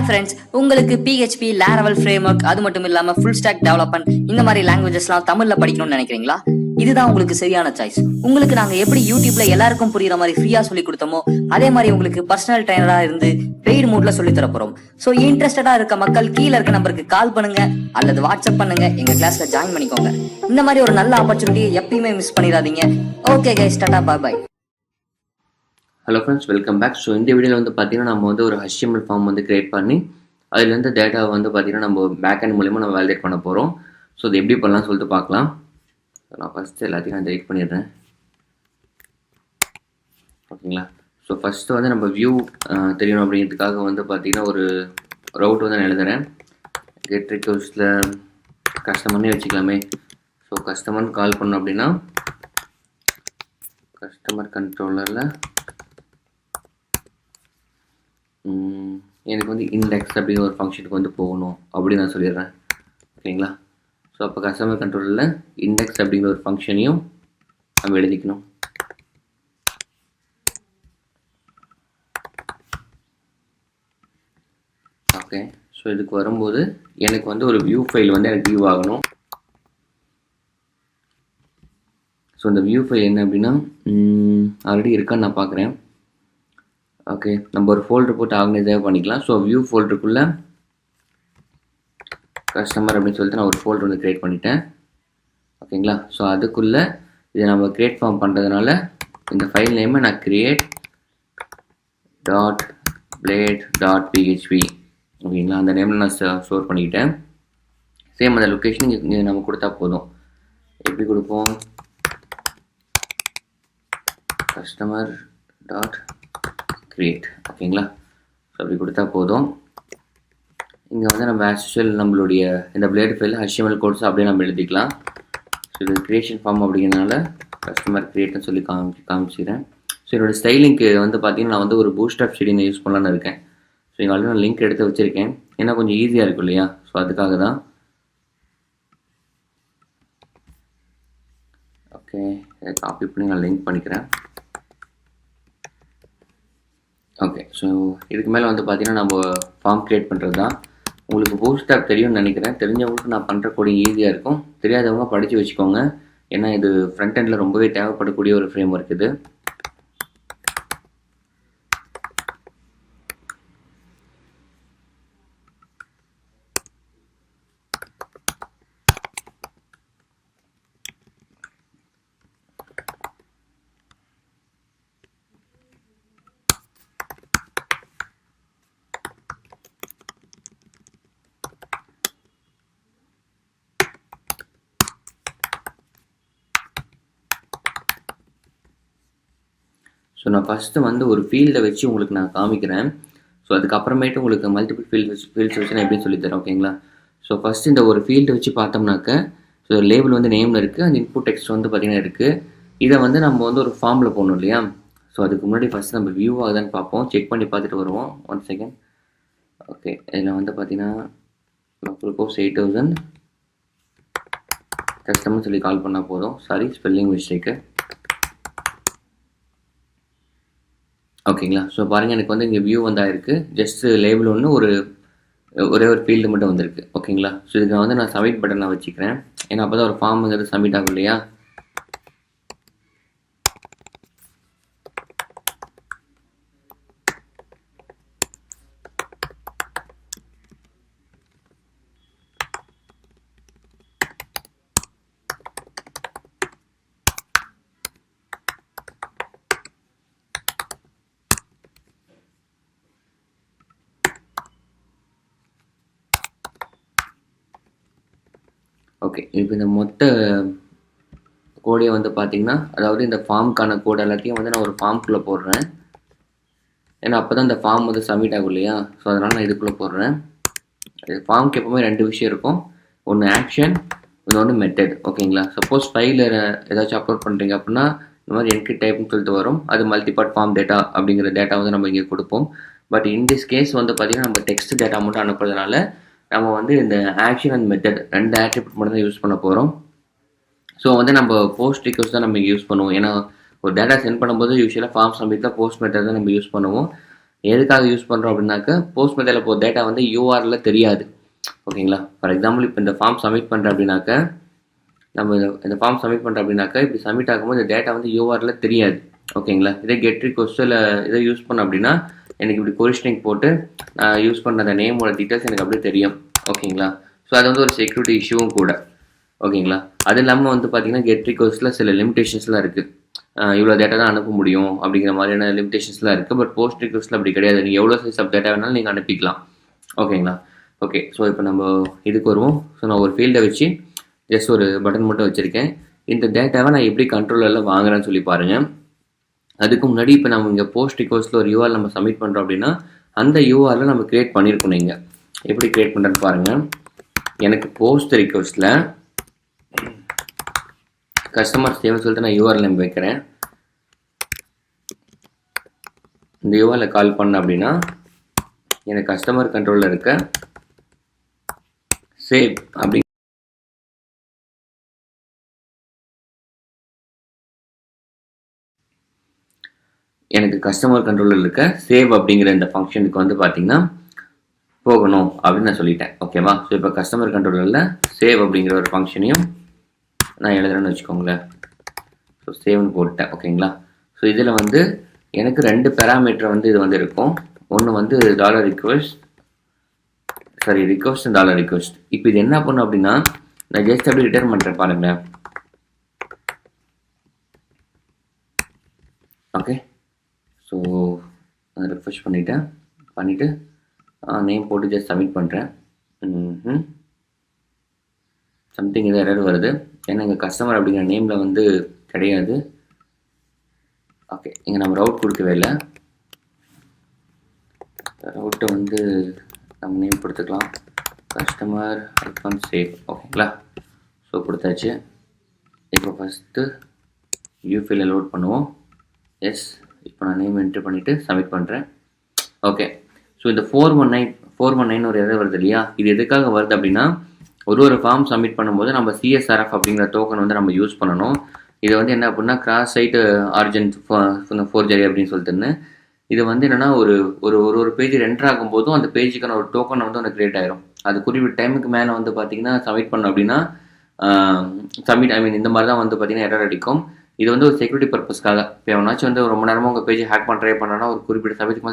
Hi friends, உங்களுக்கு PHP, Laravel framework அது மட்டும் இல்லாம ஃபுல் ஸ்டாக் டெவலப்மெண்ட் இந்த மாதிரி லாங்குவேஜஸ்லாம் தமிழ்ல படிக்கணும்னு நினைக்கிறீங்களா? இதுதான் உங்களுக்கு சரியான சாய்ஸ். உங்களுக்கு நாங்க எப்படி யூடியூப்ல எல்லாருக்கும் புரியுற மாதிரி ஃப்ரீயா சொல்லி கொடுத்தோமோ அதே மாதிரி உங்களுக்கு பர்சனல் ட்ரைனரா இருந்து பெய்டு மூட்ல சொல்லி தர போறோம். சோ இன்ட்ரெஸ்டடா இருக்க மக்கள் கீழ இருக்க நம்பருக்கு கால் பண்ணுங்க அல்லது வாட்ஸ்அப் பண்ணுங்க, எங்க கிளாஸ்ல ஜாயின் பண்ணிக்கோங்க. இந்த மாதிரி ஒரு நல்ல ஆப்பர்ச்சுனிட்டியை எப்பயுமே மிஸ் பண்ணிடாதீங்க. Okay guys, tata bye bye. Hello friends, welcome back. So இந்த வீடியோவில் வந்து பார்த்தீங்கன்னா நம்ம வந்து ஒரு HTML ஃபார்ம் வந்து கிரியேட் பண்ணி அதுலேருந்து டேட்டாவை வந்து பார்த்தீங்கன்னா நம்ம பேக் அண்ட் மூலிமா நம்ம வேலிடேட் பண்ண போகிறோம். ஸோ இது எப்படி பண்ணலாம்னு சொல்லிட்டு பார்க்கலாம். நான் ஃபஸ்ட்டு எல்லாத்தையும் நான் டெலிட் பண்ணிடுறேன். ஓகேங்களா? ஸோ ஃபஸ்ட்டு வந்து நம்ம வியூ தெரியணும் அப்படிங்கிறதுக்காக வந்து பார்த்தீங்கன்னா ஒரு ரவுட் வந்து நான் எழுதுகிறேன். கெட் ரிக்வெஸ்ட்டில் கஸ்டமர்னே வச்சுக்கலாமே. ஸோ கஸ்டமர்னு கால் பண்ணோம் அப்படின்னா கஸ்டமர் கண்ட்ரோலரில் எனக்கு வந்து இண்டெக்ஸ் அப்படிங்கிற ஒரு ஃபங்க்ஷனுக்கு வந்து போகணும் அப்படின்னு நான் சொல்லிடுறேன். ஓகேங்களா? ஸோ அப்போ கஸ்டமர் கண்ட்ரோலில் இண்டெக்ஸ் அப்படிங்கிற ஒரு ஃபங்க்ஷனையும் நம்ம எழுதிக்கணும். ஓகே, ஸோ இதுக்கு வரும்போது எனக்கு வந்து ஒரு வியூ ஃபைல் வந்து எனக்கு வியூ ஆகணும். ஸோ இந்த வியூ ஃபைல் என்ன அப்படின்னா ஆல்ரெடி இருக்கான்னு நான் பார்க்குறேன். ஓகே, நம்ம ஒரு ஃபோல்டர் போட்டு ஆர்கனைஸாக பண்ணிக்கலாம். ஸோ வியூ ஃபோல்டருக்குள்ளே கஸ்டமர் அப்படின்னு சொல்லிட்டு நான் ஒரு ஃபோல்டர் வந்து க்ரியேட் பண்ணிட்டேன். ஓகேங்களா? ஸோ அதுக்குள்ளே இதை நம்ம க்ரியேட் ஃபார்ம் பண்ணுறதுனால இந்த ஃபைல் நேமை நான் create blade php ஓகேங்களா, அந்த நேமில் நான் ஸ்டோர் பண்ணிக்கிட்டேன். சேம் அந்த லொக்கேஷன் இங்கே நம்ம கொடுத்தா போதும். எப்படி கொடுப்போம்? Customer create. ஓகேங்களா? ஸோ அப்படி கொடுத்தா போதும். இங்கே வந்து நம்ம ஆக்சுவல் நம்மளுடைய இந்த பிளேட் ஃபைல் HTML கோட்ஸ் அப்படியே நம்ம எழுதிக்கலாம். ஸோ இது கிரியேஷன் ஃபார்ம் அப்படிங்கிறதுனால கஸ்டமர் கிரியேட்னு சொல்லி காமிச்சிக்கிறேன். ஸோ என்னோடய ஸ்டைலிங்க்கு வந்து பார்த்தீங்கன்னா நான் வந்து ஒரு பூட்ஸ்ட்ராப் ஷெடியூல் யூஸ் பண்ணலான்னு இருக்கேன். ஸோ இங்கே ஆல்ரெடி நான் லிங்க் எடுத்து வச்சுருக்கேன், ஏன்னா கொஞ்சம் ஈஸியாக இருக்கும் இல்லையா? ஸோ அதுக்காக தான். ஓகே, இதை காப்பி பண்ணி நான் லிங்க் பண்ணிக்கிறேன். ஓகே, ஸோ இதுக்கு மேலே வந்து பார்த்தீங்கன்னா நம்ம ஃபார்ம் க்ரியேட் பண்ணுறது தான். உங்களுக்கு பூட்ஸ்ட்ராப் தெரியும்னு நினைக்கிறேன். தெரிஞ்சவங்களுக்கு நான் பண்ணுற கோடிங் ஈஸியாக இருக்கும். தெரியாதவங்க படித்து வச்சுக்கோங்க, ஏன்னா இது ஃப்ரண்ட் எண்டில் ரொம்பவே தேவைப்படக்கூடிய ஒரு ஃப்ரேம் ஒர்க் இது. ஸோ நான் ஃபஸ்ட்டு வந்து ஒரு ஃபீல்டை வச்சு உங்களுக்கு நான் காமிக்கிறேன். ஸோ அதுக்கப்புறமேட்டு உங்களுக்கு மல்டிபிள் ஃபீல்ட்ஸ் வச்சு நான் எப்படின்னு சொல்லித்தரேன். ஓகேங்களா? ஸோ ஃபஸ்ட்டு இந்த ஒரு ஃபீல்டை வச்சு பார்த்தோம்னாக்க ஸோ லேபிள் வந்து நேமில் இருக்குது, அந்த இன்புட் டெக்ஸ்ட் வந்து பார்த்திங்கன்னா இருக்குது. இதை வந்து நம்ம வந்து ஒரு ஃபார்மில் போடணும் இல்லையா? ஸோ அதுக்கு முன்னாடி ஃபஸ்ட்டு நம்ம வியூ ஆகுதான்னு பார்ப்போம், செக் பண்ணி பார்த்துட்டு வருவோம். 1 செகண்ட். ஓகே, இதில் வந்து பார்த்திங்கன்னா லோக்கல் கோர்ஸ் 8000 கஸ்டமர்னு சொல்லி கால் பண்ணால் போதும். Sorry, spelling mistake. ஓகேங்களா? ஸோ பாருங்கள், எனக்கு வந்து இங்கே வியூ வந்தாயிருக்கு. ஜஸ்ட் லேபிள் ஒன்று ஒரே ஒரு ஃபீல்டு மட்டும் வந்திருக்கு. ஓகேங்களா? ஸோ இதுக்கு வந்து நான் சப்மிட் பட்டன் நான் வச்சுக்கிறேன், ஏன்னா அப்போ தான் ஒரு ஃபார்முங்கிறது சப்மிட் ஆகும் இல்லையா? ஓகே, இப்போ இந்த மொத்த கோடையை வந்து பார்த்தீங்கன்னா, அதாவது இந்த ஃபார்முக்கான கோட் எல்லாத்தையும் வந்து நான் ஒரு ஃபார்முக்குள்ளே போடுறேன், ஏன்னா அப்போ தான் இந்த ஃபார்ம் வந்து சப்மிட் ஆகும் இல்லையா? ஸோ அதனால் நான் இதுக்குள்ளே போடுறேன். ஃபார்முக்கு எப்போவுமே 2 விஷயம் இருக்கும், ஒன்று ஆக்ஷன், இன்னொன்று மெத்தட். ஓகேங்களா? சப்போஸ் ஃபைலில் ஏதாச்சும் அப்லோட் பண்ணுறீங்க அப்படின்னா இந்த மாதிரி என்கிட் டைப்னு சொல்லிட்டு வரும், அது மல்டிபார்ட் ஃபார்ம் டேட்டா அப்படிங்கிற டேட்டா வந்து நம்ம இங்கே கொடுப்போம். பட் இன் திஸ் கேஸ் வந்து பார்த்திங்கன்னா நம்ம டெக்ஸ்ட் டேட்டா மட்டும் அனுப்புறதுனால நம்ம வந்து இந்த ஆக்ஷன் அண்ட் மெத்தட் 2 ஆட்ரிபியூட் மட்டும் தான் யூஸ் பண்ண போகிறோம். ஸோ வந்து நம்ம போஸ்ட் ரிக்வெஸ்ட் தான் நம்ம யூஸ் பண்ணுவோம், ஏன்னா ஒரு டேட்டா சென்ட் பண்ணும்போது யூஸ்வலாக ஃபார்ம் சப்மிட்டில் போஸ்ட் மெத்தட் தான் நம்ம யூஸ் பண்ணுவோம். எதுக்காக யூஸ் பண்ணுறோம் அப்படின்னாக்க போஸ்ட் மெத்தடில் போகிற டேட்டா வந்து யூஆர்ல தெரியாது. ஓகேங்களா. ஃபார் எக்ஸாம்பிள் இப்போ இந்த ஃபார்ம் சப்மிட் பண்ணுறேன் அப்படின்னாக்க நம்ம இந்த ஃபார்ம் சப்மிட் பண்ணுறோம் அப்படின்னாக்கா இப்படி சப்மிட் ஆகும்போது இந்த டேட்டா வந்து யூஆர்ல தெரியாது. ஓகேங்களா. இதே கெட் ரிக்வெஸ்ட்டில் இதை யூஸ் பண்ணோம் அப்படின்னா எனக்கு இப்படி கொரிஸ்டிங் போட்டு நான் யூஸ் பண்ண அந்த நேமோட டீட்டெயில்ஸ் எனக்கு அப்படியே தெரியும். ஓகேங்களா. ஸோ அது வந்து ஒரு செக்யூரிட்டி இஷ்யூவும் கூட. ஓகேங்களா. அது இல்லாமல் வந்து பார்த்தீங்கன்னா கெட் ரிக்வெஸ்ட்டில் சில லிமிடேஷன்ஸ்லாம் இருக்குது. இவ்வளோ டேட்டா தான் அனுப்ப முடியும் அப்படிங்கிற மாதிரியான லிமிடேஷன்ஸ்லாம் இருக்குது. பட் போஸ்ட் ரிக்வெஸ்ட்டில் அப்படி கிடையாது. நீங்கள் எவ்வளோ சைஸ் ஆஃப் டேட்டா வேணாலும் நீங்கள் அனுப்பிக்கலாம். ஓகேங்களா. ஓகே. ஸோ இப்போ நம்ம இதுக்கு வருவோம். ஸோ நான் ஒரு ஃபீல்டை வச்சு ஜஸ்ட் ஒரு பட்டன் மட்டும் வச்சுருக்கேன். இந்த டேட்டாவை நான் எப்படி கண்ட்ரோலரில் வாங்குறேன்னு சொல்லி பாருங்கள். அதுக்கு முன்னாடி இப்போ நம்ம இங்கே போஸ்ட் ரிக்வெஸ்ட்டில் ஒரு யூஆர் நம்ம சப்மிட் பண்ணுறோம் அப்படின்னா அந்த யூஆரில் நம்ம க்ரியேட் பண்ணியிருக்கோம். நீங்கள் எப்படி க்ரியேட் பண்ணுறேன்னு பாருங்கள். எனக்கு போஸ்ட் ரிக்வெஸ்ட்டில் கஸ்டமர் சேவ்னு சொல்லிட்டு நான் யூஆர்எல் நேம் வைக்கிறேன். இந்த யூஆரில் கால் பண்ண அப்படின்னா எனக்கு கஸ்டமர் கண்ட்ரோலில் இருக்க சேவ் அப்படி எனக்கு கஸ்டமர் கண்ட்ரோலில் இருக்க சேவ் அப்படிங்கிற இந்த ஃபங்க்ஷனுக்கு வந்து பார்த்தீங்கன்னா போகணும் அப்படின்னு நான் சொல்லிட்டேன். ஓகேவா. ஸோ இப்போ கஸ்டமர் கண்ட்ரோலரில் சேவ் அப்படிங்கிற ஒரு ஃபங்க்ஷனையும் நான் எழுதுறேன்னு வச்சுக்கோங்களேன். ஸோ சேவ்னு போட்டேன். ஓகேங்களா. ஸோ இதில் வந்து எனக்கு 2 பேராமீட்டர் வந்து இது வந்து இருக்கும். ஒன்று வந்து $request $request. இப்போ இது என்ன பண்ணும் அப்படின்னா நான் ஜஸ்ட் அப்படி ரிட்டர்ன் பண்ணுறேன் பாருங்களேன். ஓகே. ஸோ அதை ரெஃப்ரெஷ் பண்ணிவிட்டு நேம் போட்டு ஜஸ்ட் சப்மிட் பண்ணுறேன். சம்திங் இது எரர் வருது. ஏன்னா எங்கள் கஸ்டமர் அப்படிங்கிற நேமில் வந்து கிடையாது. ஓகே. இங்கே நம்ம ரவுட் கொடுக்கவே இல்லை. ரவுட்டை வந்து நம்ம நேம் கொடுத்துக்கலாம். Customer save. ஓகேங்களா. ஸோ கொடுத்தாச்சு. இப்போ ஃபஸ்ட்டு யூஃபைல லோட் பண்ணுவோம். எஸ். இப்போ நான் நேம் என்ட்ரி பண்ணிவிட்டு சப்மிட் பண்ணுறேன். ஓகே. ஸோ இந்த 419 ஒரு எரர் வருது இல்லையா. இது எதுக்காக வருது அப்படின்னா ஒரு ஃபார்ம் சப்மிட் பண்ணும்போது நம்ம சிஎஸ்ஆர்எஃப் அப்படிங்கிற டோக்கன் வந்து நம்ம யூஸ் பண்ணணும். இது வந்து என்ன அப்படின்னா கிராஸ் சைட் ஆரிஜின் ஃபோர்ஜரி அப்படின்னு சொல்லிட்டுன்னு இது வந்து என்னென்னா ஒரு பேஜ் ரெண்டர் ஆகும்போதும் அந்த பேஜுக்கான ஒரு டோக்கன் வந்து ஒன்று கிரியேட் ஆயிரும். அது குறிப்பிட்ட டைமுக்கு மேலே வந்து பார்த்தீங்கன்னா சப்மிட் பண்ணோம் அப்படின்னா இந்த மாதிரி தான் வந்து பார்த்தீங்கன்னா எரர் அடிக்கும். இது வந்து ஒரு செக்யூரிட்டி பர்பஸ்க்காக. இப்போ எவனாச்சும் வந்து ரொம்ப நேரமாக உங்கள் பேஜ் ஹேக் பண்ண ட்ரை பண்ணனா ஒரு குறிப்பிட்ட சமயத்துக்கு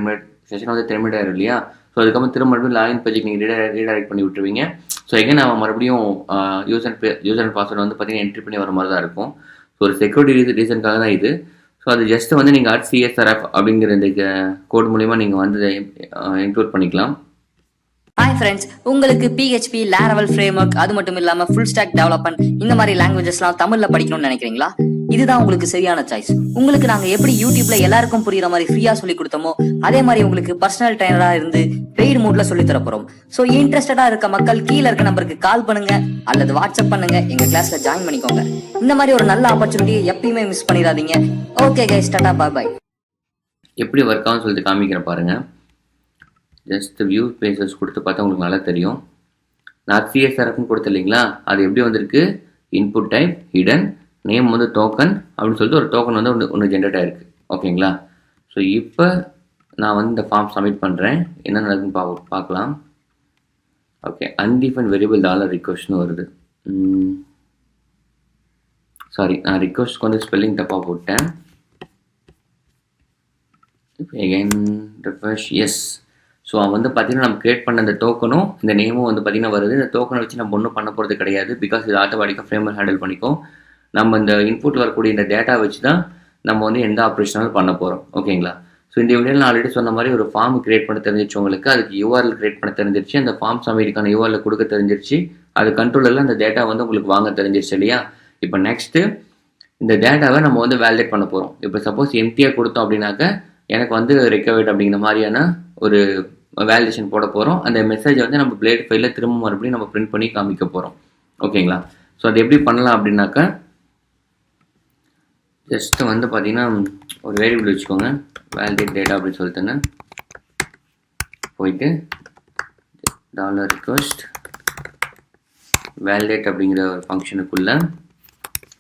மேலே செஷன் வந்து டெர்மினேட் ஆயிரும் இல்லையா. ஸோ அதுக்கப்புறம் திரும்ப லாகின் பேஜுக்கு நீங்கள் ரீடைரக்ட் பண்ணி விட்டுருவீங்க. ஸோ எங்கே நான் மறுபடியும் யூசர் அண்ட் பாஸ்வேர்டு வந்து பார்த்தீங்கன்னா என்ட்ரி பண்ணி வர மாதிரி தான் இருக்கும். ஸோ ஒரு செக்யூரிட்டி ரீசனுக்காக தான் இது. ஸோ அது ஜஸ்ட் வந்து நீங்கள் CSRF அப்படிங்கிற இந்த கோட் மூலிமா நீங்கள் வந்து இன்க்ளூட் பண்ணிக்கலாம். ஹாய் ஃப்ரெண்ட்ஸ், உங்களுக்கு PHP, Laravel framework அது மட்டும் இல்லாம ஃபுல் ஸ்டாக் டெவலப்மெண்ட் இந்த மாதிரி லாங்குவேஜஸ்லாம் தமிழ்ல படிக்கணும்னு நினைக்கிறீங்களா? இதுதான் உங்களுக்கு சரியான சாய்ஸ். உங்களுக்கு நாங்க எப்படி யூடியூப்ல எல்லாருக்கும் புரியுற மாதிரி ஃப்ரீயா சொல்லி கொடுத்தோமோ அதே மாதிரி உங்களுக்கு பர்சனல் ட்ரைனரா இருந்து பெய்டு மூட்ல சொல்லி தர போறோம். சோ இன்ட்ரெஸ்டடா இருக்க மக்கள் கீழ இருக்க நம்பருக்கு கால் பண்ணுங்க அல்லது வாட்ஸ்அப் பண்ணுங்க, எங்க கிளாஸ்ல ஜாயின் பண்ணிக்கோங்க. இந்த மாதிரி ஒரு நல்ல ஆப்பர்ச்சுனிட்டியை எப்பயுமே மிஸ் பண்ணிடாதீங்க. ஓகே கைஸ், டாடா பாய் பாய். எப்படி ஒர்க் ஆகும்னு சொல்லிட்டு காமிக்கிறேன் பாருங்க. ஜஸ்ட் வியூ பேஜஸ் கொடுத்து பார்த்தா உங்களுக்கு நல்லா தெரியும். நான் CSRFன்னு கொடுத்து இல்லைங்களா, அது எப்படி வந்திருக்கு, இன்புட் டைப் ஹிடன் நேம் வந்து டோக்கன் அப்படின்னு சொல்லிட்டு ஒரு டோக்கன் வந்து ஒன்று ஜென்ரேட் ஆயிருக்கு. ஓகேங்களா. ஸோ இப்போ நான் வந்து இந்த ஃபார்ம் சப்மிட் பண்ணுறேன். என்ன நடக்குதுன்னு பார்க்கலாம். ஓகே. அன்டிஃபைன் வேரியபிள் $requestனு வருது. சாரி, நான் ரிக்வெஸ்ட்க்கு வந்து ஸ்பெல்லிங் தப்பாக போட்டேன். இப்போ எகைன் ரெஃப்ரெஷ். எஸ். ஸோ வந்து பார்த்தீங்கன்னா நம்ம கிரியேட் பண்ண இந்த டோக்கனும் இந்த நேமும் வந்து பார்த்தீங்கன்னா வருது. இந்த டோக்கனை வச்சு நம்ம ஒன்றும் பண்ண போகிறது கிடையாது. பிகாஸ் இது ஆட்டோமேட்டிக்காக ஃப்ரேம்வொர்க் ஹேண்டில் பண்ணிக்கும். நம்ம இந்த இன்புட் வரக்கூடிய இந்த டேட்டா வச்சு தான் நம்ம வந்து எந்த ஆப்ரேஷனாலும் பண்ண போகிறோம். ஓகேங்களா. ஸோ இந்த வீடியோவில் நான் ஆல்ரெடி சொன்ன மாதிரி ஒரு ஃபார்ம் கிரியேட் பண்ண தெரிஞ்சிச்சு உங்களுக்கு. அதுக்கு URL கிரியேட் பண்ண தெரிஞ்சிருச்சு. அந்த ஃபார்ம் சப்மிட்டுக்கான URL கொடுக்க தெரிஞ்சிருச்சு. அது கண்ட்ரோலில் அந்த டேட்டா வந்து உங்களுக்கு வாங்க தெரிஞ்சிருச்சு இல்லையா. இப்போ நெக்ஸ்ட்டு இந்த டேட்டாவை நம்ம வந்து வேலிடேட் பண்ண போகிறோம். இப்போ சப்போஸ் எம்டியாக கொடுத்தோம் அப்படின்னாக்க எனக்கு வந்து ரெக்கவர்ட் அப்படிங்கிற மாதிரியான ஒரு வேலிடேஷன் போட போகிறோம். அந்த மெசேஜை வந்து நம்ம பிளேட் ஃபைலில் திரும்ப மறுபடியும் நம்ம பிரிண்ட் பண்ணி காமிக்க போகிறோம். ஓகேங்களா. ஸோ அது எப்படி பண்ணலாம் அப்படின்னாக்கா ஜஸ்ட் வந்து பார்த்தீங்கன்னா ஒரு வேரியபிள் வச்சுக்கோங்க, வேலிடேட் டேட்டா அப்படின்னு சொல்லிட்டுன்னு போயிட்டு $request வேலிடேட் அப்படிங்கிற ஒரு ஃபங்க்ஷனுக்குள்ளே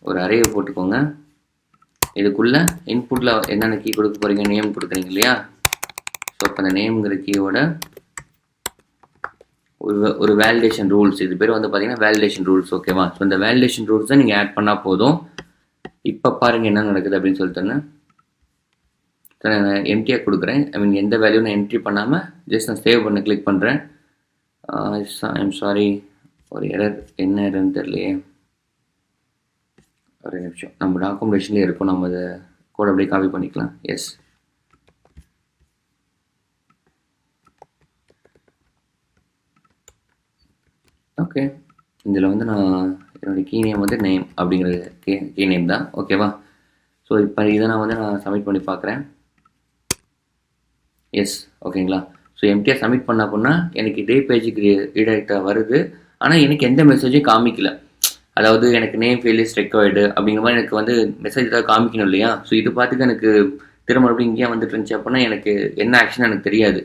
ஒரு அரேவை போட்டுக்கோங்க. இதுக்குள்ளே இன்புட்டில் என்னென்ன கீ கொடுக்க போகிறீங்க, நேம் கொடுக்குறீங்க இல்லையா, இப்போ அந்த நேம்ங்கிற கீயோட ஒரு வேலிடேஷன் ரூல்ஸ், இது பேர் வந்து பார்த்தீங்கன்னா வேலிடேஷன் ரூல்ஸ். ஓகேவா? ஸோ இந்த வேலிடேஷன் ரூல்ஸ் தான் நீங்கள் ஆட் பண்ணால் போதும். இப்போ பாருங்கள் என்ன நடக்குது அப்படின்னு சொல்லிட்டு நான் எம்டியாக கொடுக்குறேன். ஐ மீன் எந்த வேல்யூ நான் என்ட்ரி பண்ணாமல் ஜஸ்ட் நான் சேவ் பண்ண கிளிக் பண்ணுறேன். ஐம் சாரி, ஒரு எரர், என்ன எரர்னு தெரியலையே. ஒரு நிமிஷம், நம்ம டாக்குமெண்டேஷன்லேயே இருக்கும், நம்ம அதை கோட் அப்படியே காப்பி பண்ணிக்கலாம். Yes, okay. இதில் வந்து நான் என்னுடைய கீ நேம் வந்து நேம் அப்படிங்கிறது கீ நேம் தான். ஓகேவா? ஸோ இப்போ இதை நான் சப்மிட் பண்ணி பார்க்குறேன். எஸ், ஓகேங்களா? ஸோ எம்டிஆர் சப்மிட் பண்ண அப்படின்னா எனக்கு இதே பேஜுக்கு ரீடைரக்டாக வருது. ஆனால் எனக்கு எந்த மெசேஜும் காமிக்கல. அதாவது எனக்கு நேம் ஃபெயிலியர்ஸ் ரெக்வயர்டு அப்படிங்கிற மாதிரி எனக்கு வந்து மெசேஜ் ஏதாவது காமிக்கணும் இல்லையா? ஸோ இது பார்த்துட்டு எனக்கு திரும்ப மறுபடியும் இங்கேயே வந்துட்டு இருந்துச்சு அப்படின்னா எனக்கு என்ன ஆக்ஷன் எனக்கு தெரியாது.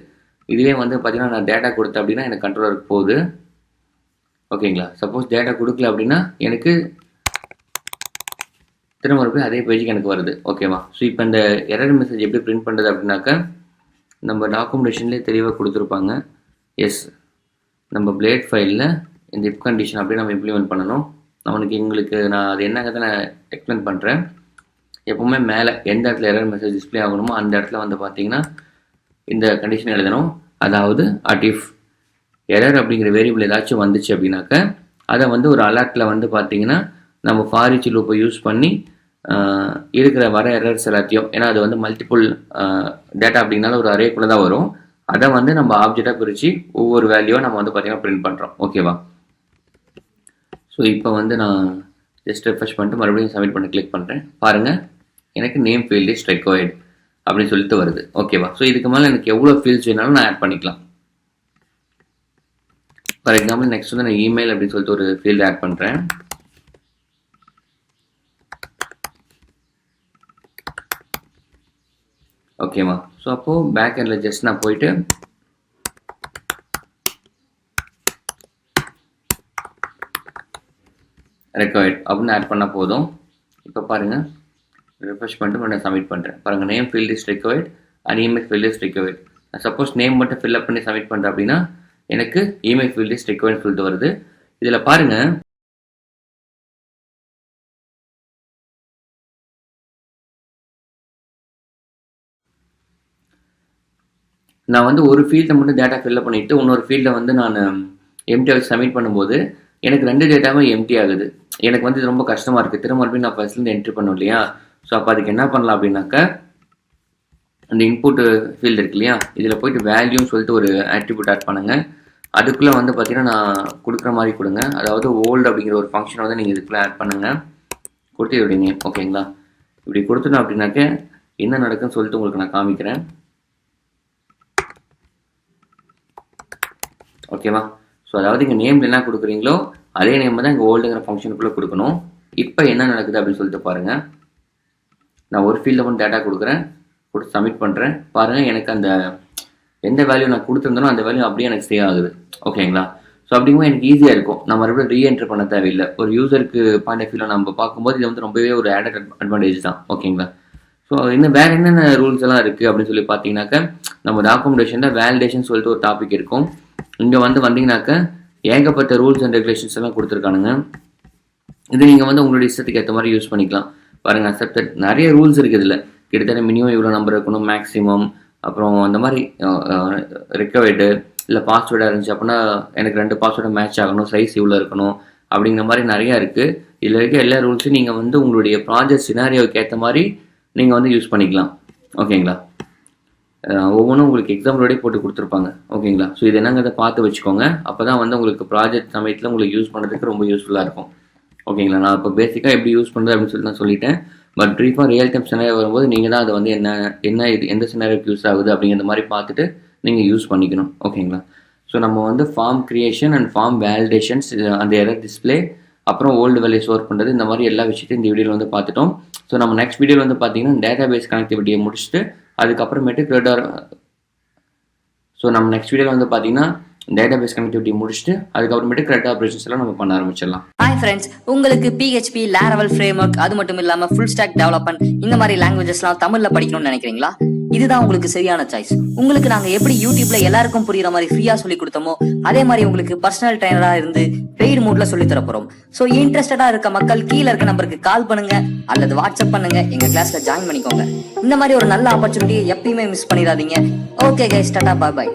இதுவே வந்து பார்த்தீங்கன்னா நான் டேட்டா கொடுத்தேன் அப்படின்னா எனக்கு கண்ட்ரோலருக்கு போகுது. ஓகேங்களா? சப்போஸ் டேட்டா கொடுக்கல அப்படின்னா எனக்கு திரும்ப மறுபடியும் அதே பேஜுக்கு எனக்கு வருது. ஓகேவா? ஸோ இப்போ இந்த எரர் மெசேஜ் எப்படி பிரிண்ட் பண்ணுறது அப்படின்னாக்கா நம்ம டாக்குமெண்டேஷன்லேயே தெளிவாக கொடுத்துருப்பாங்க. எஸ், நம்ம பிளேட் ஃபைலில் இந்த இஃப் கண்டிஷன் அப்படியே நம்ம இம்ப்ளிமெண்ட் பண்ணணும். எங்களுக்கு நான் அது என்னங்கிறத நான் எக்ஸ்பிளைன் பண்ணுறேன். எப்போவுமே மேலே எந்த இடத்துல எரர் மெசேஜ் டிஸ்பிளே ஆகணுமோ அந்த இடத்துல வந்து பார்த்தீங்கன்னா இந்த கண்டிஷன் எழுதணும். அதாவது இஃப் எரர் அப்படிங்கிற வேரியபிள் ஏதாச்சும் வந்துச்சு அப்படின்னாக்க அதை வந்து ஒரு அலர்ட்டில் வந்து பார்த்தீங்கன்னா நம்ம ஃபார் ஈச் லூப்பை யூஸ் பண்ணி இருக்கிற வர எரர்ஸ் எல்லாத்தையும், ஏன்னா அது வந்து மல்டிபிள் டேட்டா அப்படின்னால ஒரு அரேக்குள்ளே தான் வரும், அதை வந்து நம்ம ஆப்ஜெக்டாக பிரித்து ஒவ்வொரு வேல்யூவை நம்ம வந்து பார்த்தீங்கன்னா பிரிண்ட் பண்ணுறோம். ஓகேவா? ஸோ இப்போ வந்து நான் ஜஸ்ட் ரெஃப்ரெஷ் பண்ணிட்டு மறுபடியும் சப்மிட் பண்ணி கிளிக் பண்ணுறேன். பாருங்கள், எனக்கு நேம் ஃபீல்ட் இஸ் ரெக்வயர்ட் அப்படின்னு சொல்லிட்டு வருது. ஓகேவா? ஸோ இதுக்கு மேலே எனக்கு எவ்வளோ ஃபீல்ட்ஸ் வேணாலும் நான் ஆட் பண்ணிக்கலாம். ஃபார் எக்ஸாம்பிள் நெக்ஸ்ட் வந்து நான் இமெயில் அப்படின்னு சொல்லிட்டு ஒரு ஃபீல்டு ஆட் பண்ணுறேன். ஓகேவா? ஸோ அப்போது பேக் எண்டில் ஜஸ்ட் நான் போயிட்டு ரெக்வயர்ட் அப்படின்னு ஆட் பண்ணால் போதும். இப்போ பாருங்கள், ரெஃப்ரெஷ் பண்ணிட்டு நான் சப்மிட் பண்ணுறேன். பாருங்கள், name field is required and email field is required. Suppose name மட்டும் ஃபில்அப் பண்ணி சப்மிட் பண்ணுறேன் அப்படின்னா எனக்கு இமெயில் ஃபீல்ட் இஸ் ரெக்வயர்ட் சொல்லிட்டு வருது. இதில் பாருங்கள், நான் வந்து ஒரு ஃபீல்டை மட்டும் டேட்டா ஃபில்அப் பண்ணிவிட்டு இன்னொரு ஃபீல்டை வந்து நான் எம்டியாக சப்மிட் பண்ணும்போது எனக்கு 2 டேட்டாவும் எம்டி ஆகுது. எனக்கு வந்து இது ரொம்ப கஷ்டமாக இருக்குது. திரும்ப மறுபடியும் நான் ஃபர்ஸ்ட்லேருந்து என்ட்ரி பண்ணும் இல்லையா? ஸோ அப்போ அதுக்கு என்ன பண்ணலாம் அப்படின்னாக்கா அந்த இன்புட் ஃபீல்டு இருக்கு இல்லையா, இதில் போயிட்டு வேல்யூன்னு சொல்லிட்டு ஒரு ஆட்ரிபியூட் ஆட் பண்ணுங்கள். அதுக்குள்ளே வந்து பார்த்தீங்கன்னா நான் கொடுக்குற மாதிரி கொடுங்க. அதாவது ஓல்டு அப்படிங்கிற ஒரு ஃபங்க்ஷனை வந்து நீங்கள் இதுக்குள்ளே ஆட் பண்ணுங்கள். கொடுத்து இதோடைய நேம். ஓகேங்களா? இப்படி கொடுத்துட்டோம் அப்படின்னாக்க என்ன நடக்குன்னு சொல்லிட்டு உங்களுக்கு நான் காமிக்கிறேன். ஓகேவா? ஸோ அதாவது இங்கே நேமில் என்ன கொடுக்குறீங்களோ அதே நேம் தான் இங்கே ஓல்டுங்கிற ஃபங்க்ஷனுக்குள்ளே கொடுக்கணும். இப்போ என்ன நடக்குது அப்படின்னு சொல்லிட்டு பாருங்கள். நான் ஒரு ஃபீல்டில் மட்டும் டேட்டா கொடுக்குறேன், கொடுத்து சப்மிட் பண்ணுறேன். பாருங்கள், எனக்கு அந்த எந்த வேல்யூ நான் கொடுத்துருந்தனோ அந்த வேல்யூ அப்படியே எனக்கு சேவ் ஆகுது. ஓகேங்களா? ஸோ அப்படிங்கும்போது எனக்கு ஈஸியாக இருக்கும். நான் மறுபடியும் ரீஎன்ட்ரு பண்ண தேவையில்லை. ஒரு யூசருக்கு பாயிண்ட் ஆஃப் வியூவில் நம்ம பார்க்கும்போது இது வந்து ரொம்பவே ஒரு ஆடட் அட்வான்டேஜ் தான். ஓகேங்களா? ஸோ இன்னும் வேறு என்னென்ன ரூல்ஸ் எல்லாம் இருக்குது அப்படின்னு சொல்லி பார்த்தீங்கன்னாக்க நம்ம டாக்குமெண்டேஷனில் வேலிடேஷன் சொல்லிட்டு ஒரு டாபிக் இருக்கும். இங்கே வந்து வந்தீங்கன்னாக்க ஏகப்பட்ட ரூல்ஸ் அண்ட் ரெகுலேஷன்ஸ் எல்லாம் கொடுத்துருக்கானுங்க. இது நீங்கள் வந்து உங்களுடைய இஷ்டத்துக்கு ஏற்ற மாதிரி யூஸ் பண்ணிக்கலாம். பாருங்கள், அக்செப்டட் நிறைய ரூல்ஸ் இருக்குது. இதில் கிட்டத்தட்ட மினிமம் இவ்வளோ நம்பர் இருக்கணும், மேக்ஸிமம், அப்புறம் அந்த மாதிரி ரெக்கவர்டு இல்லை பாஸ்வேர்டாக இருந்துச்சு அப்படின்னா எனக்கு 2 பாஸ்வேர்டை மேட்ச் ஆகணும், சைஸ் இவ்வளோ இருக்கணும் அப்படிங்கிற மாதிரி நிறையா இருக்குது. இதில் இருக்க எல்லா ரூல்ஸையும் நீங்கள் வந்து உங்களுடைய ப்ராஜெக்ட் சினாரியோவுக்கு ஏற்ற மாதிரி நீங்கள் வந்து யூஸ் பண்ணிக்கலாம். ஓகேங்களா? ஒவ்வொன்றும் உங்களுக்கு எக்ஸாம்பிளோடய போட்டு கொடுத்துருப்பாங்க. ஓகேங்களா? ஸோ இது என்னங்கிறத பார்த்து வச்சுக்கோங்க. அப்போ தான் வந்து உங்களுக்கு ப்ராஜெக்ட் சமயத்தில் உங்களுக்கு யூஸ் பண்ணுறதுக்கு ரொம்ப யூஸ்ஃபுல்லாக இருக்கும். ஓகேங்களா? நான் இப்போ பேசிக்காக எப்படி யூஸ் பண்ணுறது அப்படின்னு சொல்லி நான் சொல்லிட்டேன். பட் ப்ரீஃபாக ரியல் டைம் சினாரியோ வரும்போது நீங்கள் தான் அதை வந்து என்ன இது எந்த சினாரியோக்கு யூஸ் ஆகுது அப்படிங்கிற மாதிரி பார்த்துட்டு நீங்கள் யூஸ் பண்ணிக்கணும். ஓகேங்களா? ஸோ நம்ம வந்து form creation and form validations, அந்த எரர் டிஸ்பிளே, அப்புறம் ஓல்டு வேல்யூ ஸ்டோர் பண்ணுறது, இந்த மாதிரி எல்லா விஷயத்தையும் இந்த வீடியோவில் வந்து பார்த்துட்டோம். ஸோ நம்ம நெக்ஸ்ட் வீடியோவில் வந்து பார்த்தீங்கன்னா டேட்டா பேஸ் கனெக்டிவிட்டியை முடிச்சுட்டு அதுக்கப்புறமேட்டு நம்ம நெக்ஸ்ட் வீடியோவில் வந்து பார்த்தீங்கன்னா டேட்டாபேஸ் கனெக்டிவிட்டி முடிச்சுட்டு அதுக்கப்புறமேட்டு கிரெட் ஆப்ரேஷன்ஸ் எல்லாம் நம்ம பண்ண ஆரம்பிச்சிடலாம். ஹாய் ஃப்ரெண்ட்ஸ், உங்களுக்கு PHP, Laravel ஃப்ரேம்வொர்க், அது மட்டும் இல்லாம ஃபுல் ஸ்டாக் டெவலப்மெண்ட் இந்த மாதிரி லாங்குவேஜஸ்லாம் தமிழ்ல படிக்கணும்னு நினைக்கிறீங்களா? இதுதான் உங்களுக்கு சரியான சாய்ஸ். உங்களுக்கு நாங்க எப்படி யூடியூப்ல எல்லாருக்கும் புரியுற மாதிரி ஃப்ரீயா சொல்லி கொடுத்தோமோ அதே மாதிரி உங்களுக்கு பர்சனல் ட்ரைனரா இருந்து பெய்டு மூட்ல சொல்லி தர போறோம். சோ இன்ட்ரெஸ்டடா இருக்க மக்கள் கீழ இருக்க நம்பருக்கு கால் பண்ணுங்க அல்லது வாட்ஸ்அப் பண்ணுங்க, எங்க கிளாஸ்ல ஜாயின் பண்ணிக்கோங்க. இந்த மாதிரி ஒரு நல்ல ஆப்பர்ச்சுனிட்டியை எப்பயுமே மிஸ் பண்ணிடாதீங்க. ஓகே கைஸ், டாடா, பாய் பாய்.